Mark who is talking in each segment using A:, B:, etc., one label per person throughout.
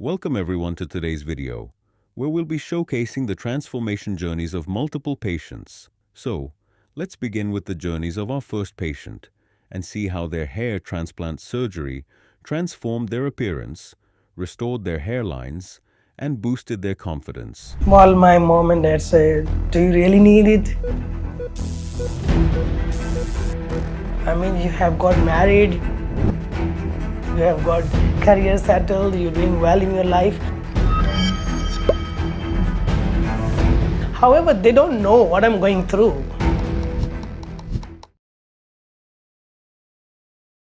A: Welcome everyone to today's video, where we'll be showcasing the transformation journeys of multiple patients. So, let's begin with the journeys of our first patient and see how their hair transplant surgery transformed their appearance, restored their hairlines, and boosted their confidence.
B: Well, my mom and dad said, "Do you really need it? I mean, you have got married, you have got career settled, you're doing well in your life." However, they don't know what I'm going through.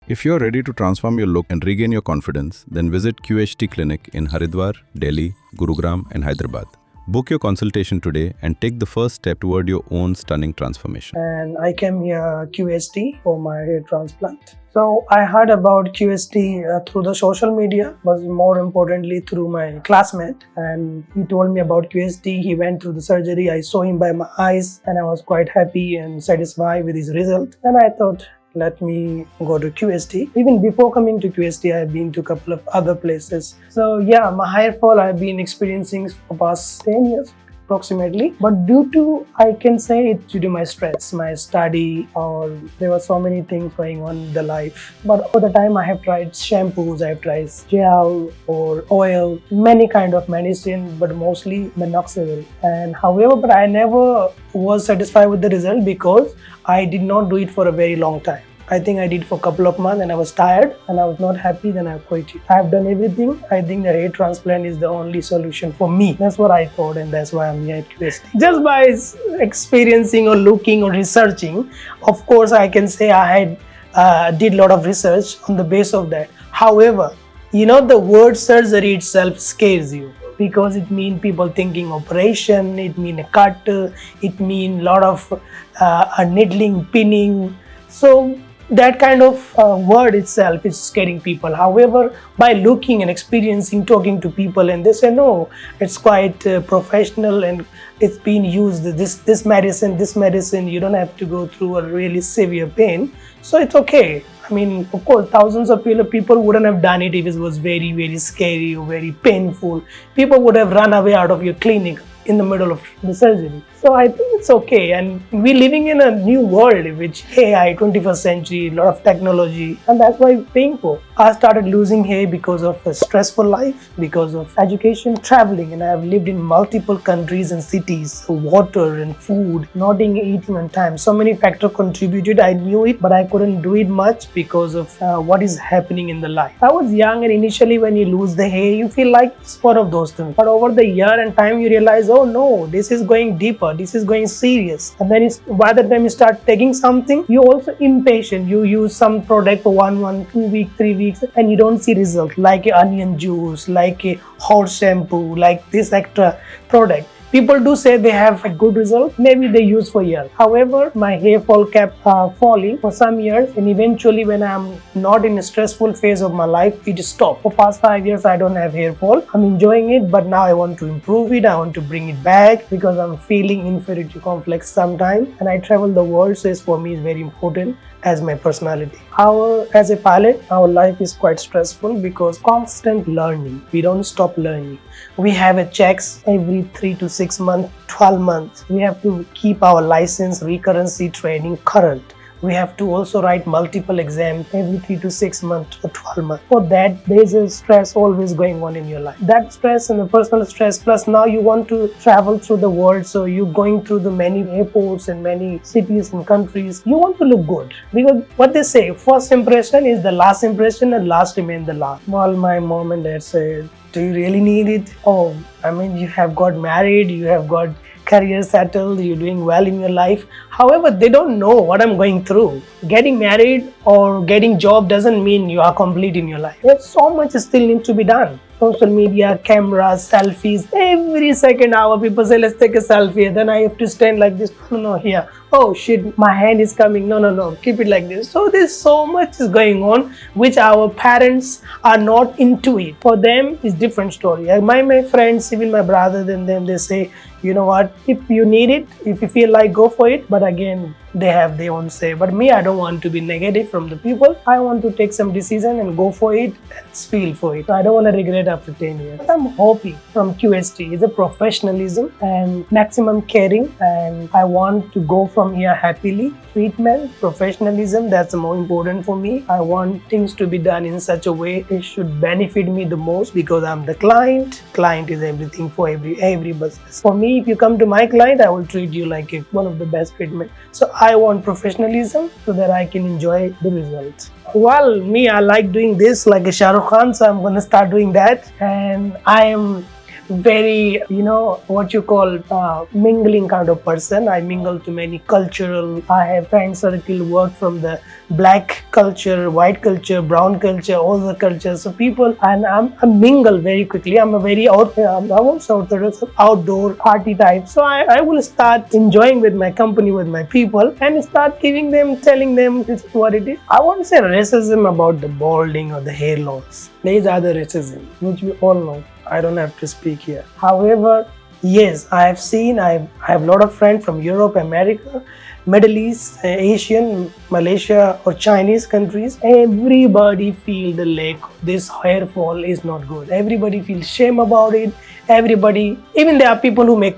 C: If you're ready to transform your look and regain your confidence, then visit QHT Clinic in Haridwar, Delhi, Gurugram, and Hyderabad. Book your consultation today and take the first step toward your own stunning transformation.
B: And I came here QHT for my hair transplant. So I heard about QHT through the social media, but more importantly through my classmate. And he told me about QHT. He went through the surgery. I saw him by my eyes and I was quite happy and satisfied with his result. And I thought, let me go to QHT. Even before coming to QHT, I've been to a couple of other places. So yeah, my hair fall I've been experiencing for past 10 years approximately. But I can say it's due to my stress, my study, or there were so many things going on in the life. But over the time I have tried shampoos, I have tried gel or oil, many kind of medicine, but mostly minoxidil. And however, but I never was satisfied with the result because I did not do it for a very long time. I think I did for a couple of months and I was tired and I was not happy, then I quit it. I've done everything. I think the hair transplant is the only solution for me. That's what I thought and that's why I'm here at QHT. Just by experiencing or looking or researching, of course I can say I had did a lot of research on the base of that. However, the word surgery itself scares you, because it means people thinking operation, it means a cut, it means a lot of needling, pinning. So that kind of word itself is scaring people. However, by looking and experiencing, talking to people, and they say, no, it's quite professional and it's been used, this medicine, you don't have to go through a really severe pain. So it's okay. I mean, of course, thousands of people wouldn't have done it if it was very, very scary or very painful. People would have run away out of your clinic in the middle of the surgery. So I think it's okay, and we're living in a new world which AI, 21st century, a lot of technology, and that's why it's painful. I started losing hair because of a stressful life, because of education, traveling, and I've lived in multiple countries and cities, water and food, not eating on time. So many factors contributed. I knew it, but I couldn't do it much because of what is happening in the life. I was young, and initially when you lose the hair, you feel like it's one of those things. But over the year and time, you realize, oh no, this is going deeper. This is going serious. And then by the time you start taking something, you're also impatient. You use some product for 2 weeks, 3 weeks, and you don't see results, like a onion juice, like a horse shampoo, like this extra product. People do say they have a good result. Maybe they use for years. However, my hair fall kept falling for some years, and eventually when I'm not in a stressful phase of my life, it stopped. For past 5 years, I don't have hair fall. I'm enjoying it, but now I want to improve it. I want to bring it back because I'm feeling inferiority complex sometimes, and I travel the world, so for me it's very important as my personality. As a pilot, our life is quite stressful because constant learning. We don't stop learning. We have a checks every 3 to 6 months, 12 months. We have to keep our license recurrency training current. We have to also write multiple exams every 3 to 6 months or 12 months. For that, there's a stress always going on in your life. That stress and the personal stress, plus now you want to travel through the world, so you're going through the many airports and many cities and countries. You want to look good, because what they say, first impression is the last impression and last remain the last. Well, my mom and dad said, do you really need it? Oh, I mean, you have got married, you have got career settled, you're doing well in your life. However, they don't know what I'm going through. Getting married or getting job doesn't mean you are complete in your life. There's so much still needs to be done. Social media, cameras, selfies, every second hour people say, let's take a selfie. Then I have to stand like this, no, here. Oh shit, my hand is coming, no, keep it like this. So there's so much is going on which our parents are not into it. For them, it's different story. My friends, even my brother, then them, they say, you know what, if you need it, if you feel like, go for it. But again, they have their own say. But me, I don't want to be negative from the people. I want to take some decision and go for it and feel for it. I don't want to regret after 10 years. What I'm hoping from QHT is a professionalism and maximum caring, and I want to go from here happily. Treatment, professionalism, that's the more important for me. I want things to be done in such a way it should benefit me the most, because I'm the client. Client is everything for every business. For me, if you come to my client, I will treat you like one of the best treatment. So I want professionalism so that I can enjoy the results. Well, me, I like doing this like a Shah Rukh Khan, so I'm going to start doing that. And I am very, what you call mingling kind of person. I mingle to many cultural. I have friend circle, work from the black culture, white culture, brown culture, all the cultures. So people, and I mingle very quickly. I'm a very outdoor party type. So I will start enjoying with my company, with my people, and start telling them this is what it is. I won't say racism about the balding or the hair loss. There is other racism, which we all know. I don't have to speak here. However, yes, I have a lot of friends from Europe, America, Middle East, Asian, Malaysia or Chinese countries. Everybody feel the lack. This hair fall is not good. Everybody feels shame about it. Everybody, even there are people who make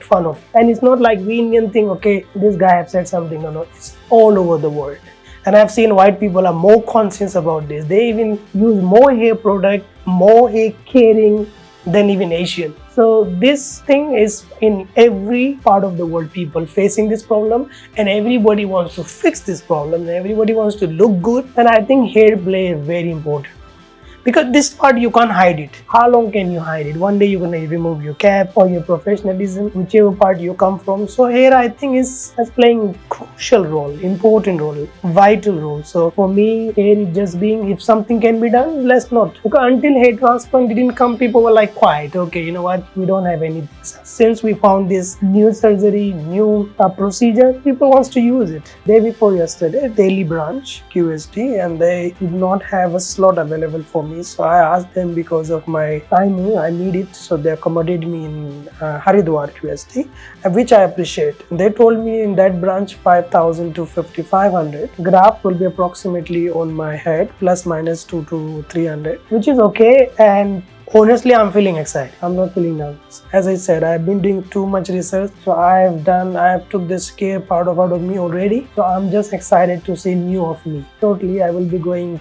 B: fun of it. And it's not like we Indian thing, okay, this guy have said something or not. It's all over the world. And I've seen white people are more conscious about this. They even use more hair product, more hair caring than even Asian. So this thing is in every part of the world, people facing this problem, and everybody wants to fix this problem, and everybody wants to look good. And I think hair play a very important. Because this part you can't hide it. How long can you hide it? One day you're gonna remove your cap or your professionalism, whichever part you come from. So here I think is playing crucial role, important role, vital role. So for me, hair is just being, if something can be done, let's not. Because until hair transplant didn't come, people were like quiet. Okay, you know what? We don't have anything. Since we found this new surgery, new procedure, people wants to use it. Day before yesterday, Delhi branch, QHT, and they did not have a slot available for me. So I asked them, because of my timing, I need it. So they accommodated me in Haridwar QHT, which I appreciate. They told me in that branch 5,000 to 5,500. Graft will be approximately on my head, plus minus 2 to 300, which is okay. And honestly, I'm feeling excited. I'm not feeling nervous. As I said, I've been doing too much research. So I have took the scare part out of me already. So I'm just excited to see new of me. Totally, I will be going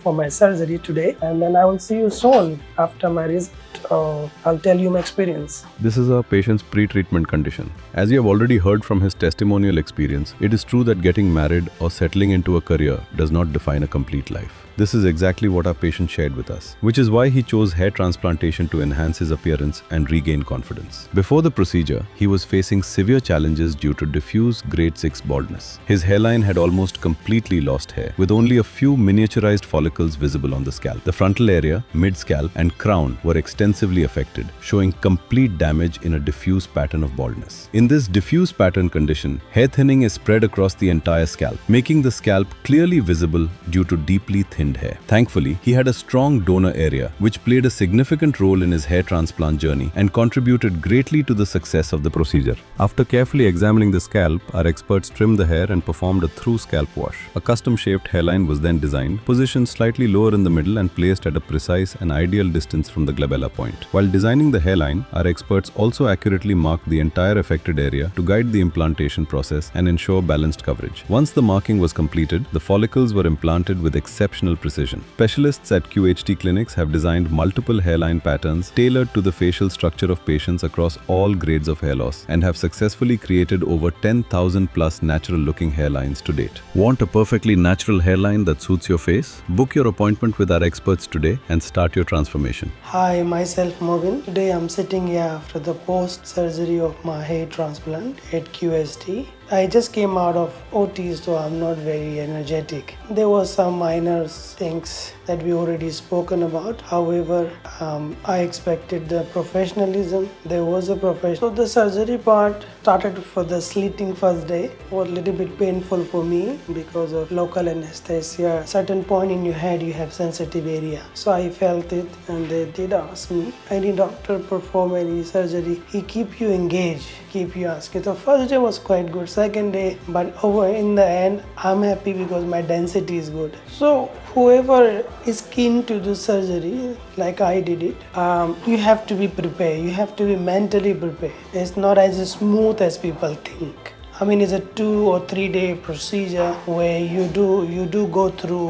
B: for my surgery today. And then I will see you soon after my result. I'll tell you my experience.
C: This is our patient's pre-treatment condition. As you have already heard from his testimonial experience, it is true that getting married or settling into a career does not define a complete life. This is exactly what our patient shared with us, which is why he chose hair transplantation to enhance his appearance and regain confidence. Before the procedure, he was facing severe challenges due to diffuse grade 6 baldness. His hairline had almost completely lost hair, with only a few miniaturized follicles visible on the scalp. The frontal area, mid-scalp, and crown were extensively affected, showing complete damage in a diffuse pattern of baldness. In this diffuse pattern condition, hair thinning is spread across the entire scalp, making the scalp clearly visible due to deeply thinned hair. Thankfully, he had a strong donor area, which played a significant role in his hair transplant journey and contributed greatly to the success of the procedure. After carefully examining the scalp, our experts trimmed the hair and performed a through scalp wash. A custom-shaped hairline was then designed, positioned slightly lower in the middle and placed at a precise and ideal distance from the glabella point. While designing the hairline, our experts also accurately marked the entire affected area to guide the implantation process and ensure balanced coverage. Once the marking was completed, the follicles were implanted with exceptional precision. Specialists at QHT clinics have designed multiple hairline patterns tailored to the facial structure of patients across all grades of hair loss and have successfully created over 10,000 plus natural-looking hairlines to date. Want a perfectly natural hairline that suits your face? Book your appointment with our experts today and start your transformation.
B: Hi, myself Movin. Today I'm sitting here after the post-surgery of my hair transplant at QHT. I just came out of OT, so I'm not very energetic. There were some minor things that we already spoken about. However, I expected the professionalism. There was a professional. So the surgery part started for the slitting first day. It was a little bit painful for me because of local anesthesia. Certain point in your head you have sensitive area. So I felt it, and they did ask me, any doctor perform any surgery, he keep you engaged, keep you asking. The first day was quite good. second day, but over in the end I'm happy because my density is good. So whoever is keen to do surgery like I did it, you have to be prepared, you have to be mentally prepared. It's not as smooth as people think. I mean, it's a 2 or 3 day procedure where you do go through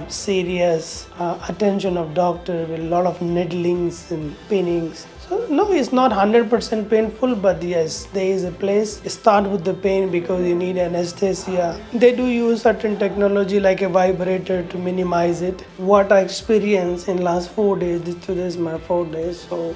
B: serious attention of doctor with a lot of needlings and pinnings. So no, it's not 100% painful, but yes, there is a place. Start with the pain because you need anesthesia. They do use certain technology like a vibrator to minimize it. What I experienced in last 4 days, today is my 4 days, so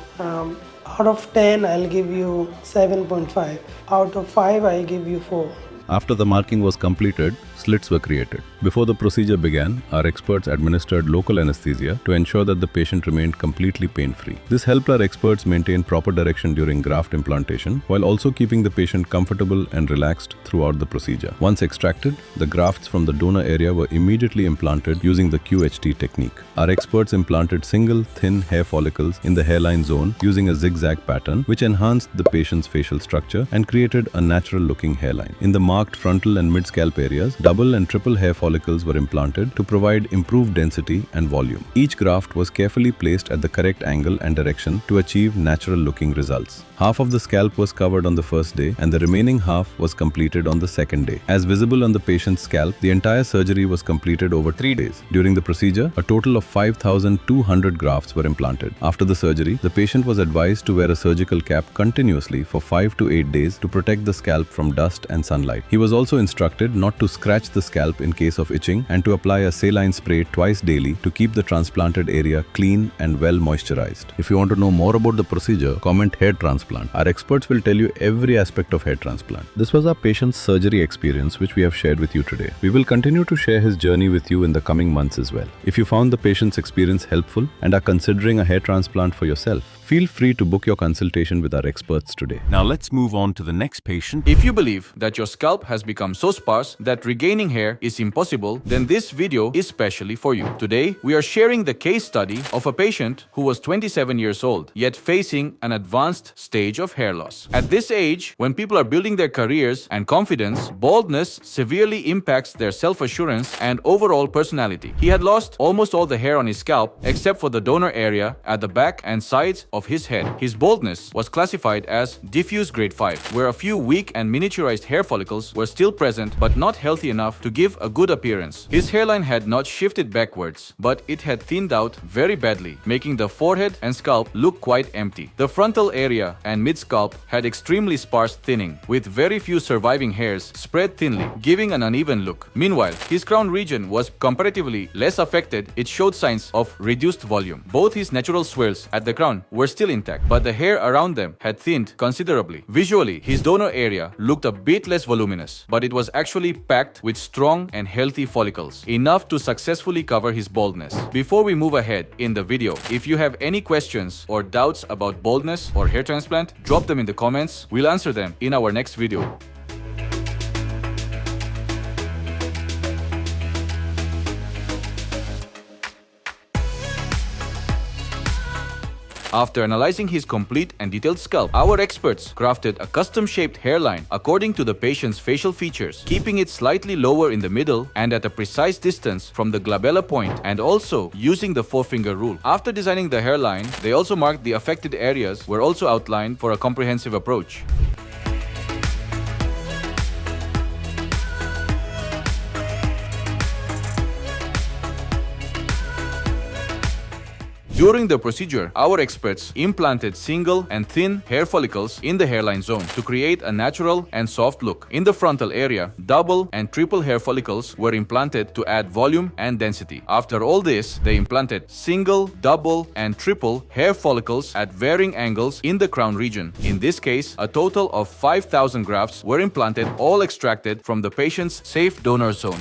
B: out of 10, I'll give you 7.5. Out of 5, I'll give you 4.
C: After the marking was completed, slits were created. Before the procedure began, our experts administered local anesthesia to ensure that the patient remained completely pain-free. This helped our experts maintain proper direction during graft implantation while also keeping the patient comfortable and relaxed throughout the procedure. Once extracted, the grafts from the donor area were immediately implanted using the QHT technique. Our experts implanted single, thin hair follicles in the hairline zone using a zigzag pattern which enhanced the patient's facial structure and created a natural-looking hairline. In the marked frontal and mid-scalp areas, double and triple hair follicles were implanted to provide improved density and volume. Each graft was carefully placed at the correct angle and direction to achieve natural-looking results. Half of the scalp was covered on the first day and the remaining half was completed on the second day. As visible on the patient's scalp, the entire surgery was completed over 3 days. During the procedure, a total of 5,200 grafts were implanted. After the surgery, the patient was advised to wear a surgical cap continuously for 5 to 8 days to protect the scalp from dust and sunlight. He was also instructed not to scratch the scalp in case of itching and to apply a saline spray twice daily to keep the transplanted area clean and well moisturized. If you want to know more about the procedure, comment hair transplant. Our experts will tell you every aspect of hair transplant. This was our patient's surgery experience which we have shared with you today. We will continue to share his journey with you in the coming months as well. If you found the patient's experience helpful and are considering a hair transplant for yourself, feel free to book your consultation with our experts today.
A: Now let's move on to the next patient.
D: If you believe that your scalp has become so sparse that regaining hair is impossible, then this video is specially for you. Today, we are sharing the case study of a patient who was 27 years old, yet facing an advanced stage of hair loss. At this age, when people are building their careers and confidence, baldness severely impacts their self-assurance and overall personality. He had lost almost all the hair on his scalp except for the donor area at the back and sides of his head. His baldness was classified as diffuse grade 5, where a few weak and miniaturized hair follicles were still present but not healthy enough to give a good appearance. His hairline had not shifted backwards, but it had thinned out very badly, making the forehead and scalp look quite empty. The frontal area and mid-scalp had extremely sparse thinning, with very few surviving hairs spread thinly, giving an uneven look. Meanwhile, his crown region was comparatively less affected. It showed signs of reduced volume. Both his natural swirls at the crown were still intact, but the hair around them had thinned considerably. Visually, his donor area looked a bit less voluminous, but it was actually packed with strong and healthy follicles, enough to successfully cover his baldness. Before we move ahead in the video, if you have any questions or doubts about baldness or hair transplant, drop them in the comments. We'll answer them in our next video. After analyzing his complete and detailed scalp, our experts crafted a custom-shaped hairline according to the patient's facial features, keeping it slightly lower in the middle and at a precise distance from the glabella point, and also using the four-finger rule. After designing the hairline, they also marked the affected areas were also outlined for a comprehensive approach. During the procedure, our experts implanted single and thin hair follicles in the hairline zone to create a natural and soft look. In the frontal area, double and triple hair follicles were implanted to add volume and density. After all this, they implanted single, double, and triple hair follicles at varying angles in the crown region. In this case, a total of 5,000 grafts were implanted, all extracted from the patient's safe donor zone.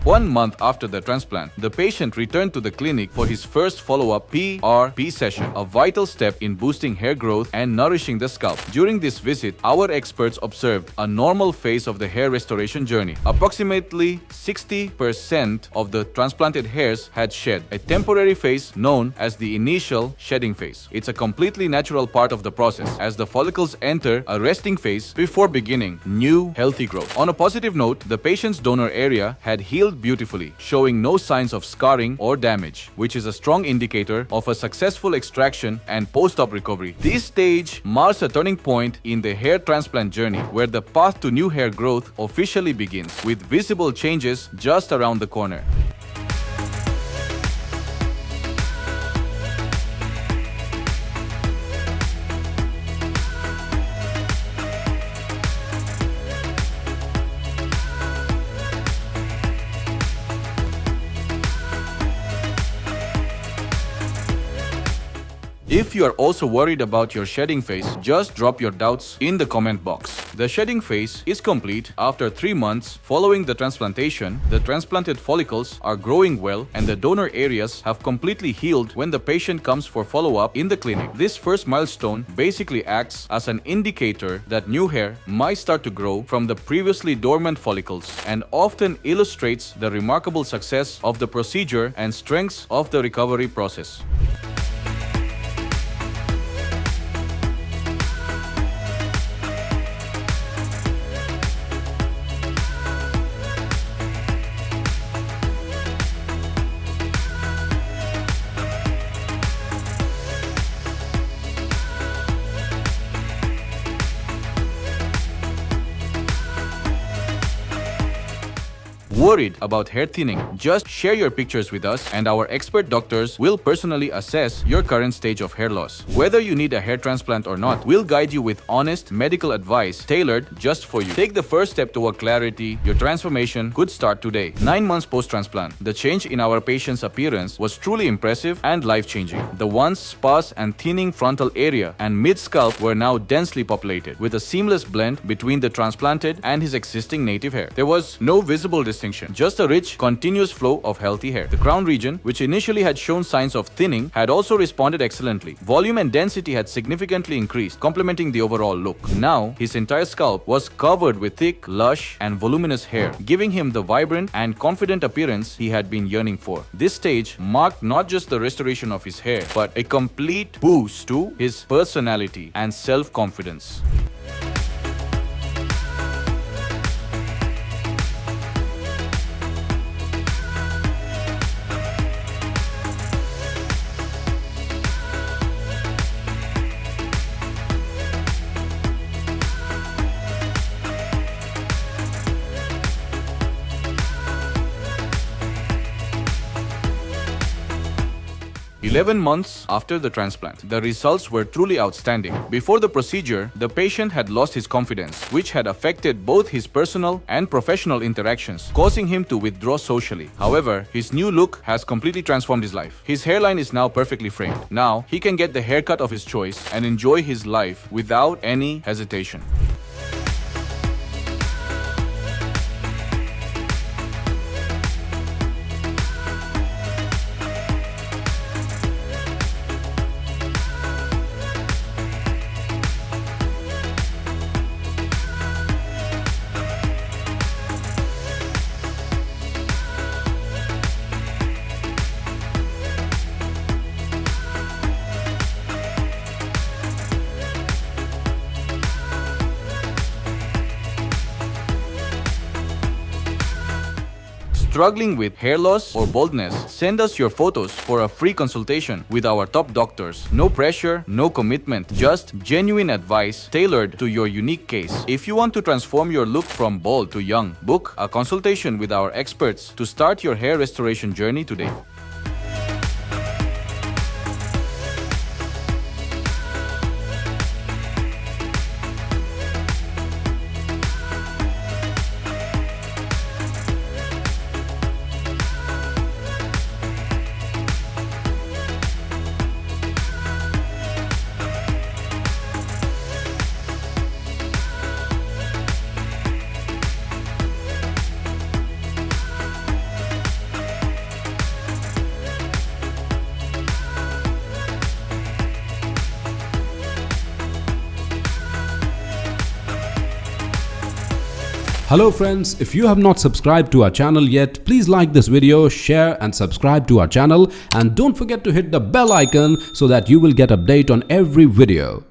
D: 1 month after the transplant, the patient returned to the clinic for his first follow-up PRP session, a vital step in boosting hair growth and nourishing the scalp. During this visit, our experts observed a normal phase of the hair restoration journey. Approximately 60% of the transplanted hairs had shed, a temporary phase known as the initial shedding phase. It's a completely natural part of the process as the follicles enter a resting phase before beginning new healthy growth. On a positive note, the patient's donor area had healed beautifully, showing no signs of scarring or damage, which is a strong indicator of a successful extraction and post-op recovery. This stage marks a turning point in the hair transplant journey, where the path to new hair growth officially begins, with visible changes just around the corner. If you are also worried about your shedding phase, just drop your doubts in the comment box. The shedding phase is complete after 3 months following the transplantation. The transplanted follicles are growing well and the donor areas have completely healed when the patient comes for follow-up in the clinic. This first milestone basically acts as an indicator that new hair might start to grow from the previously dormant follicles and often illustrates the remarkable success of the procedure and strengths of the recovery process. Worried about hair thinning? Just share your pictures with us and our expert doctors will personally assess your current stage of hair loss. Whether you need a hair transplant or not, we'll guide you with honest medical advice tailored just for you. Take the first step toward clarity. Your transformation could start today. 9 months post-transplant, the change in our patient's appearance was truly impressive and life-changing. The once sparse and thinning frontal area and mid-scalp were now densely populated, with a seamless blend between the transplanted and his existing native hair. There was no visible distinction, just a rich, continuous flow of healthy hair. The crown region, which initially had shown signs of thinning, had also responded excellently. Volume and density had significantly increased, complementing the overall look. Now, his entire scalp was covered with thick, lush, and voluminous hair, giving him the vibrant and confident appearance he had been yearning for. This stage marked not just the restoration of his hair, but a complete boost to his personality and self-confidence. 11 months after the transplant, the results were truly outstanding. Before the procedure, the patient had lost his confidence, which had affected both his personal and professional interactions, causing him to withdraw socially. However, his new look has completely transformed his life. His hairline is now perfectly framed. Now, he can get the haircut of his choice and enjoy his life without any hesitation. Struggling with hair loss or baldness? Send us your photos for a free consultation with our top doctors. No pressure, no commitment, just genuine advice tailored to your unique case. If you want to transform your look from bald to young, book a consultation with our experts to start your hair restoration journey today.
E: Hello friends, if you have not subscribed to our channel yet, please like this video, share and subscribe to our channel, and don't forget to hit the bell icon so that you will get update on every video.